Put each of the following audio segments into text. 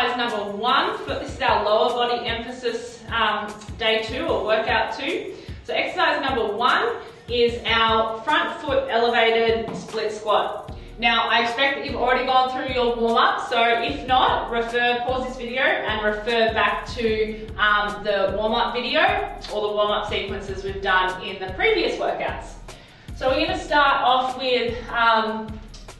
exercise number 1. This is our lower body emphasis day 2 or workout 2. So exercise number 1 is our front foot elevated split squat. Now I expect that you've already gone through your warm-up, so if not, pause this video and refer back to the warm-up video or the warm-up sequences we've done in the previous workouts. So we're going to start off with, I'm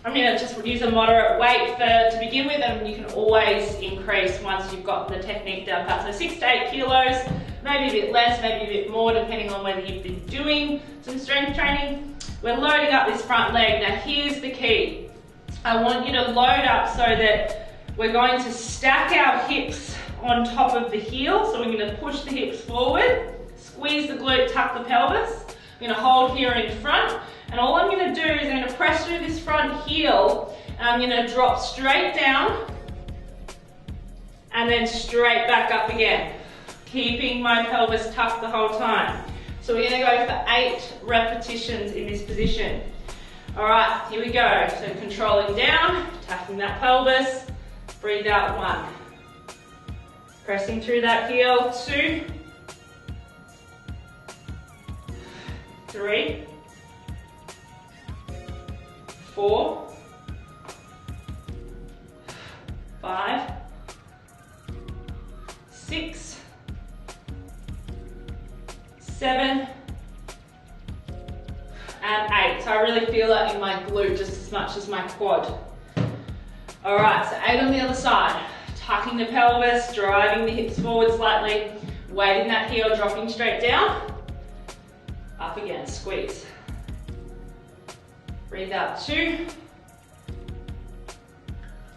going to just use a moderate weight to begin with, and you can always increase once you've got the technique down pat. So 6 to 8 kilos, maybe a bit less, maybe a bit more, depending on whether you've been doing some strength training. We're loading up this front leg. Now here's the key. I want you to load up so that we're going to stack our hips on top of the heel. So we're going to push the hips forward, squeeze the glute, tuck the pelvis. I'm going to hold here in front, and all I'm going to do is I'm going to press through this front heel, and I'm going to drop straight down and then straight back up again, keeping my pelvis tucked the whole time. So we're going to go for 8 repetitions in this position. All right, here we go. So controlling down, tucking that pelvis, breathe out 1. Pressing through that heel, 2, 3, 4, 5, 6, 7, and 8. So I really feel that in my glute just as much as my quad. All right, so 8 on the other side. Tucking the pelvis, driving the hips forward slightly, weighting that heel, dropping straight down. Up again, squeeze. Breathe out 2,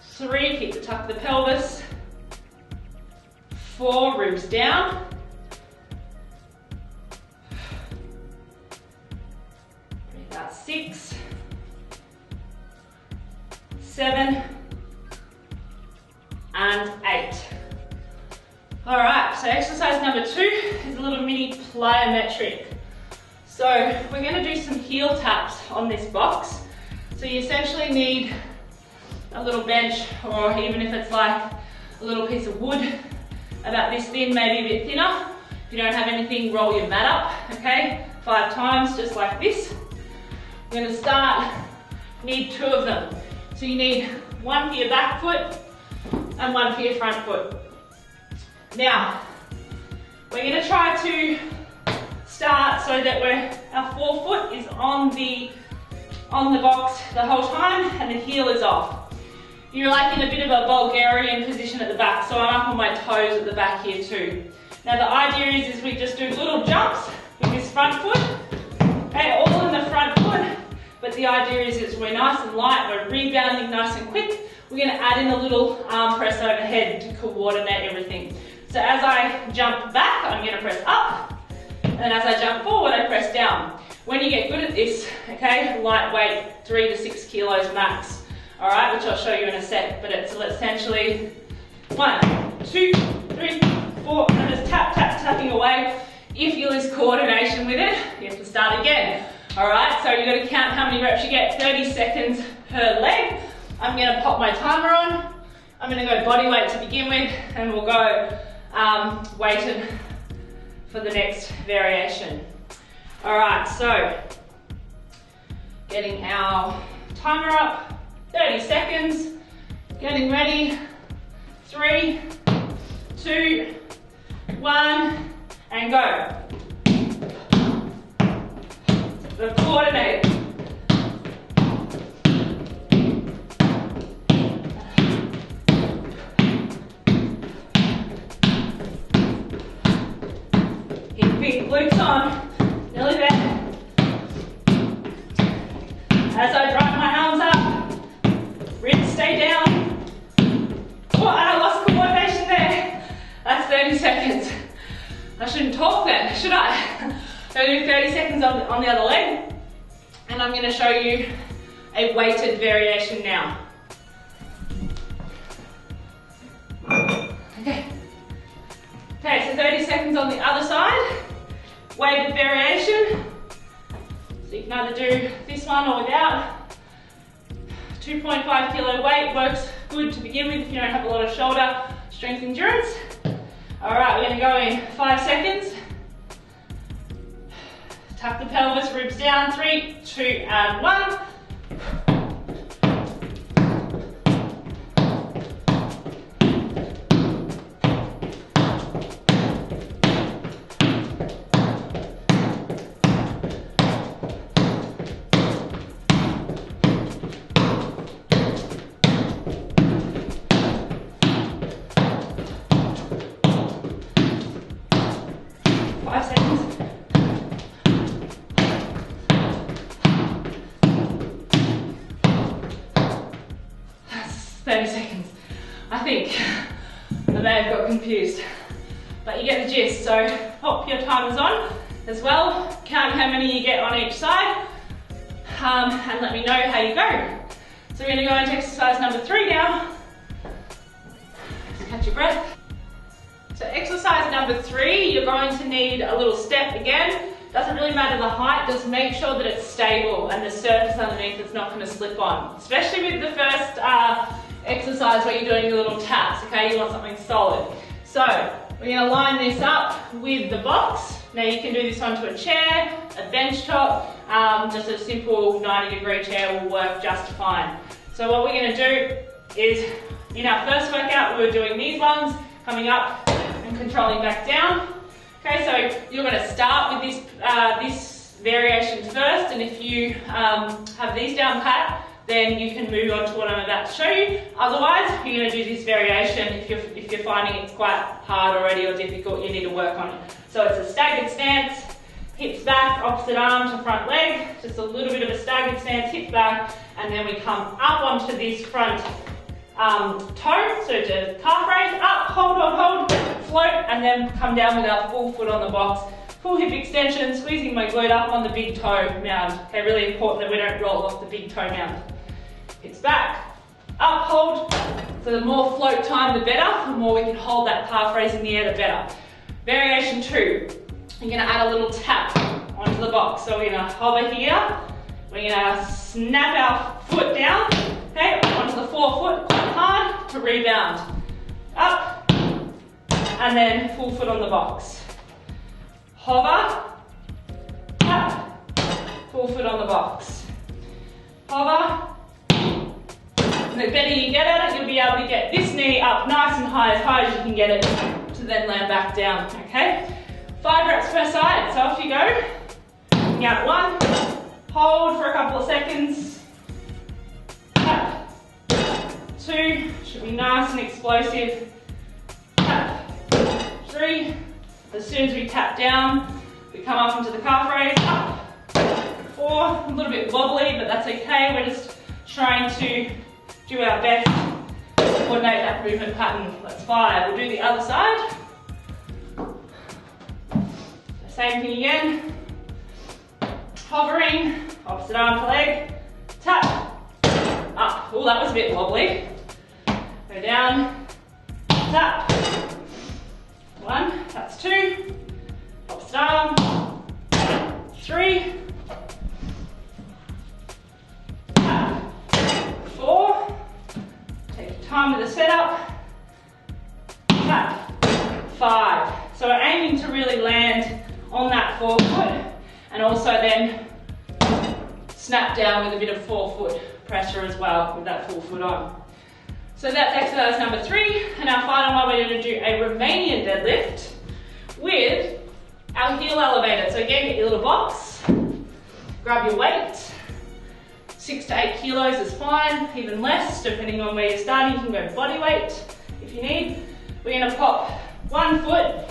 3, keep the tuck of the pelvis. 4, ribs down. 6, 7, and 8. All right, so exercise number 2 is a little mini plyometric. So we're going to do some heel taps on this box. So you essentially need a little bench, or even if it's like a little piece of wood about this thin, maybe a bit thinner. If you don't have anything, roll your mat up, okay? 5 times, just like this. We're going to start, need 2 of them. So you need 1 for your back foot and 1 for your front foot. Now, we're going to try to start so that our forefoot is on the box the whole time and the heel is off. You're like in a bit of a Bulgarian position at the back, so I'm up on my toes at the back here too. Now the idea is we just do little jumps with this front foot. Okay, all in the front foot, but the idea is we're nice and light, we're rebounding nice and quick. We're going to add in a little arm press overhead to coordinate everything. So as I jump back, I'm going to press up, and as I jump forward, I press down. When you get good at this, okay, lightweight, 3 to 6 kilos max, all right, which I'll show you in a sec, but it's essentially 1, 2, 3, 4, and just tap, tap, tapping away. If you lose coordination with it, you have to start again. All right, so you've got to count how many reps you get, 30 seconds per leg. I'm going to pop my timer on. I'm going to go body weight to begin with, and we'll go weighted for the next variation. All right, so getting our timer up, 30 seconds, getting ready, 3, 2, 1, and go. So coordinate. Keeping glutes on, nearly there. As I drive my arms up, ribs stay down. Oh, and I lost coordination there. That's 30 seconds. I shouldn't talk then, should I? So I do 30 seconds on the other leg, and I'm going to show you a weighted variation now. Okay, so 30 seconds on the other side, weighted variation. So you can either do this one or without. 2.5 kilo weight works good to begin with if you don't have a lot of shoulder strength endurance. All right, we're gonna go in 5 seconds. Tuck the pelvis, ribs down, 3, 2, and 1. Confused, but you get the gist. So pop your timers on as well, count how many you get on each side, and let me know how you go. So we're going to go into exercise number 3 now. Just catch your breath. So exercise number 3, you're going to need a little step again. Doesn't really matter the height, just make sure that it's stable and the surface underneath is not going to slip on, especially with the first exercise where you're doing your little taps, okay? You want something solid. So we're going to line this up with the box. Now you can do this onto a chair, a bench top, just a simple 90-degree chair will work just fine. So what we're going to do is, in our first workout, we were doing these ones, coming up and controlling back down. Okay, so you're going to start with this variation first, and if you have these down pat, then you can move on to what I'm about to show you. Otherwise, you're going to do this variation if you're finding it's quite hard already or difficult, you need to work on it. So it's a staggered stance, hips back, opposite arm to front leg, just a little bit of a staggered stance, hips back, and then we come up onto this front toe, so to calf raise, up, hold, float, and then come down with our full foot on the box. Full hip extension, squeezing my glute up on the big toe mound. Okay, really important that we don't roll off the big toe mound. Hips back, up, hold. So the more float time, the better. The more we can hold that calf raise in the air, the better. Variation 2, you're gonna add a little tap onto the box. So we're gonna hover here. We're gonna snap our foot down, okay, onto the forefoot, quite hard to rebound. Up, and then full foot on the box. Hover, tap, full foot on the box. Hover, and the better you get at it, you'll be able to get this knee up nice and high as you can get it, to then land back down, okay? 5 reps per side, so off you go. Count 1, hold for a couple of seconds. Tap, 2, should be nice and explosive. Tap, 3, as soon as we tap down, we come up into the calf raise, up. 4, a little bit wobbly, but that's okay. We're just trying to do our best to coordinate that movement pattern. That's 5. We'll do the other side. Same thing again. Hovering, opposite arm to leg, tap, up. Oh, that was a bit wobbly. Go down, tap. 1, that's 2, opposite arm, 3, tap, 4, take your time with the setup, tap, 5. So we're aiming to really land on that forefoot and also then snap down with a bit of forefoot pressure as well with that full foot on. So that's exercise number 3, and our final one, we're going to do a Romanian deadlift with our heel elevator. So again, get your little box, grab your weight, 6 to 8 kilos is fine, even less, depending on where you're starting. You can go body weight if you need. We're going to pop one foot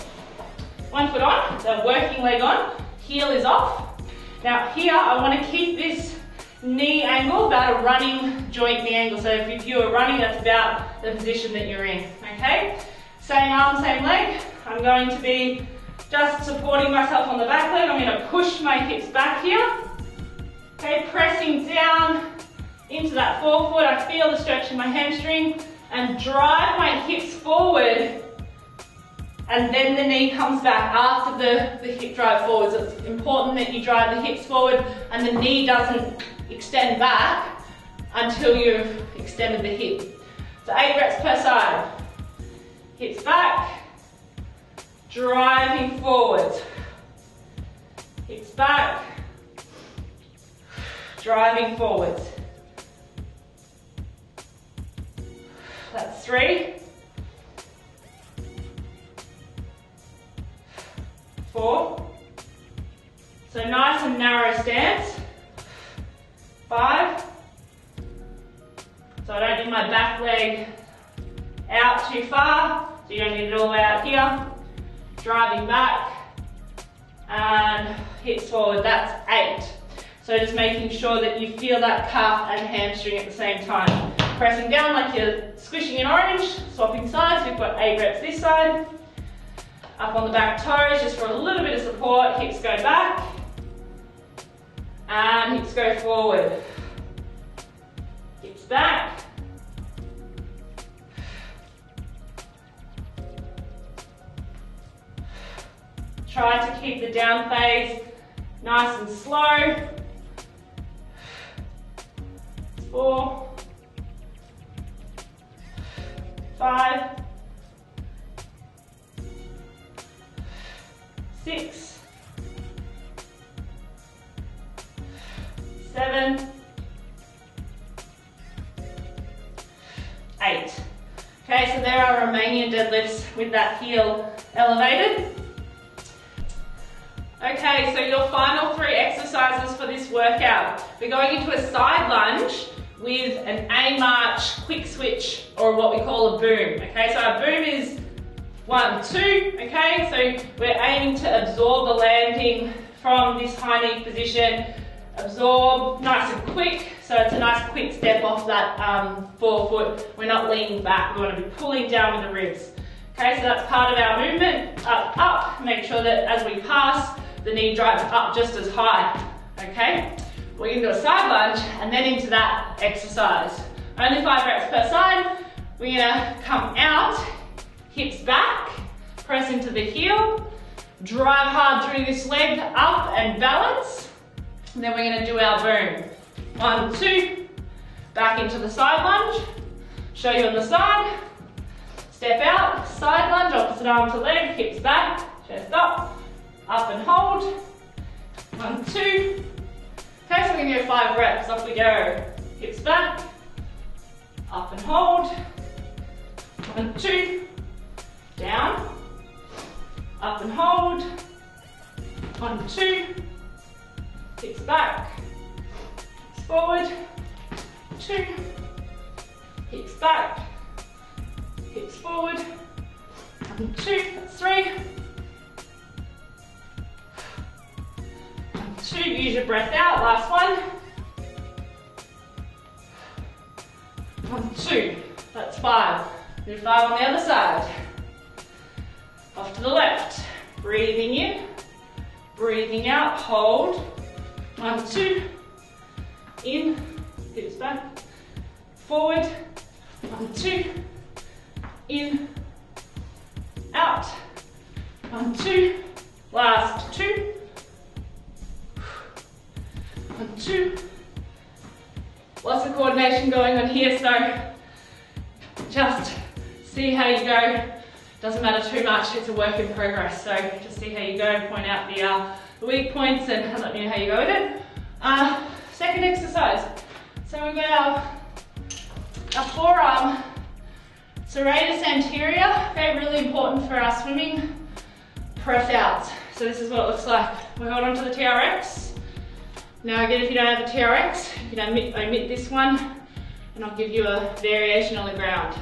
on, so working leg on, heel is off. Now here, I want to keep this knee angle about a running joint knee angle. So if you are running, that's about the position that you're in, okay? Same arm, same leg. I'm going to be just supporting myself on the back leg. I'm going to push my hips back here. Okay, pressing down into that forefoot. I feel the stretch in my hamstring and drive my hips forward, and then the knee comes back after the hip drive forward. So it's important that you drive the hips forward and the knee doesn't extend back until you've extended the hip. So 8 reps per side. driving forwards. Hips back, driving forwards. That's 3, 4. So nice and narrow stance. 5. So I don't need my back leg out too far, so you don't need it all out here. Driving back and hips forward, that's 8. So just making sure that you feel that calf and hamstring at the same time. Pressing down like you're squishing an orange, swapping sides, we've got 8 reps this side. Up on the back toes, just for a little bit of support, hips go back, and hips go forward. Hips back. Try to keep the down phase nice and slow. 4, 5, 6, 7, 8. Okay, so there are Romanian deadlifts with that heel elevated. Okay, so your final 3 exercises for this workout. We're going into a side lunge with an A march, quick switch, or what we call a boom. Okay, so our boom is 1, 2, okay? So we're aiming to absorb the landing from this high knee position, absorb nice and quick, so it's a nice quick step off that forefoot. We're not leaning back, we want to be pulling down with the ribs. Okay, so that's part of our movement, up, up. Make sure that as we pass, the knee drives up just as high, okay? We're gonna do a side lunge and then into that exercise. Only 5 reps per side. We're gonna come out, hips back, press into the heel, drive hard through this leg up and balance. And then we're gonna do our boom. 1, 2, back into the side lunge. Show you on the side. Step out, side lunge, opposite arm to leg, hips back, chest up and hold. 1, 2. Okay, so we're gonna go 5 reps, off we go. Hips back, up and hold. 1, 2, down, up and hold. 1, 2, hips back, hips forward. 2, hips back, hips forward. 1, 2, that's 3. 2, use your breath out, last one. 1, 2, that's 5. Do 5 on the other side. Off to the left. Breathing in, breathing out, hold. 1, 2, in, hips back, forward. 1, 2, in, out. 1, 2, last 2. 1, 2. Lots of coordination going on here, so just see how you go. Doesn't matter too much, it's a work in progress, so just see how you go, point out the weak points and let me know how you go with it. Second exercise. So we've got our forearm serratus anterior, okay, really important for our swimming press outs. So this is what it looks like. We hold on to the TRX. Now again, if you don't have a TRX, you can omit this one, and I'll give you a variation on the ground.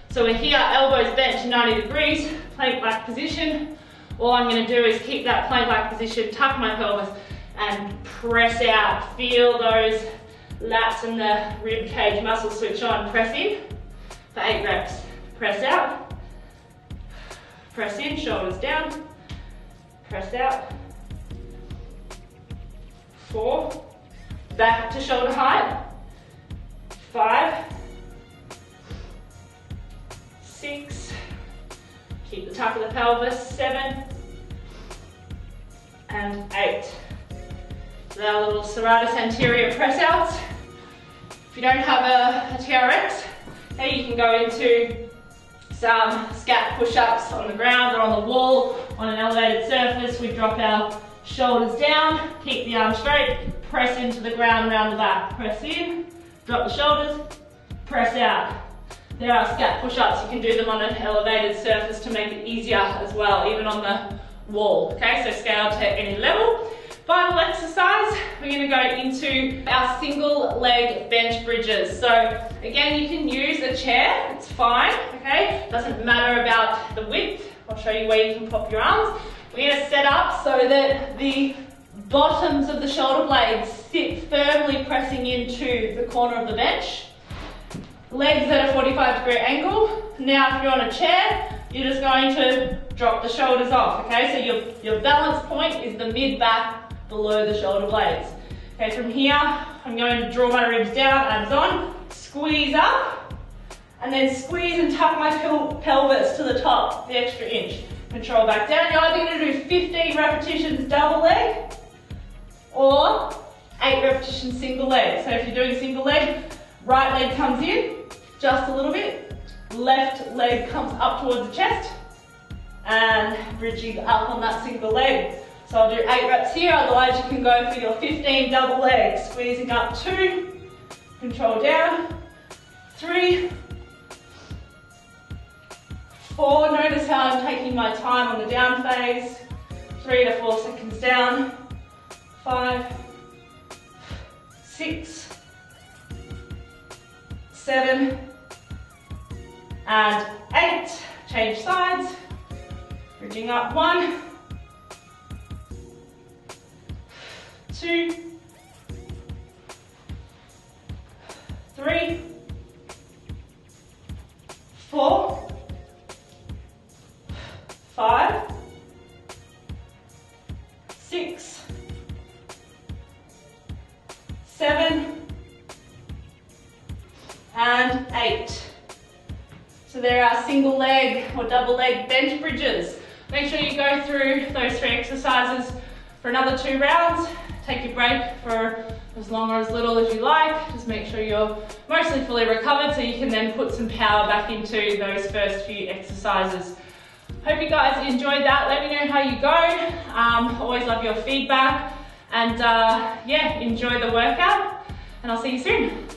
So we're here, elbows bent to 90 degrees, plank-like position. All I'm going to do is keep that plank-like position, tuck my pelvis, and press out. Feel those lats and the rib cage muscles switch on. Press in for 8 reps. Press out, press in, shoulders down, press out. 4, back to shoulder height. 5, 6, keep the tuck of the pelvis. 7, and 8. So our little serratus anterior press outs. If you don't have a TRX, okay, you can go into some scat push-ups on the ground or on the wall on an elevated surface. We drop our shoulders down, keep the arms straight, press into the ground around the back. Press in, drop the shoulders, press out. There are scat push-ups. You can do them on an elevated surface to make it easier as well, even on the wall. Okay, so scale to any level. Final exercise, we're going to go into our single leg bench bridges. So again, you can use a chair, it's fine, okay? Doesn't matter about the width. I'll show you where you can pop your arms. We're going to set up so that the bottoms of the shoulder blades sit firmly pressing into the corner of the bench. Legs at a 45-degree angle. Now if you're on a chair, you're just going to drop the shoulders off, okay? So your balance point is the mid-back below the shoulder blades. Okay, from here, I'm going to draw my ribs down, abs on, squeeze up, and then squeeze and tuck my pelvis to the top, the extra inch. Control back down. You're either going to do 15 repetitions double leg, or 8 repetitions single leg. So if you're doing single leg, right leg comes in, just a little bit, left leg comes up towards the chest, and bridging up on that single leg. So I'll do 8 reps here, otherwise you can go for your 15 double legs. Squeezing up 2, control down, 3, 4, notice how I'm taking my time on the down phase, 3 to 4 seconds down, 5, 6, 7, and 8. Change sides, bridging up 1, 2, 3, 4, 5, 6, 7, and 8. So there are single leg or double leg bench bridges. Make sure you go through those 3 exercises for another 2 rounds. Take your break for as long or as little as you like. Just make sure you're mostly fully recovered so you can then put some power back into those first few exercises. Hope you guys enjoyed that. Let me know how you go. Always love your feedback. And yeah, enjoy the workout. And I'll see you soon.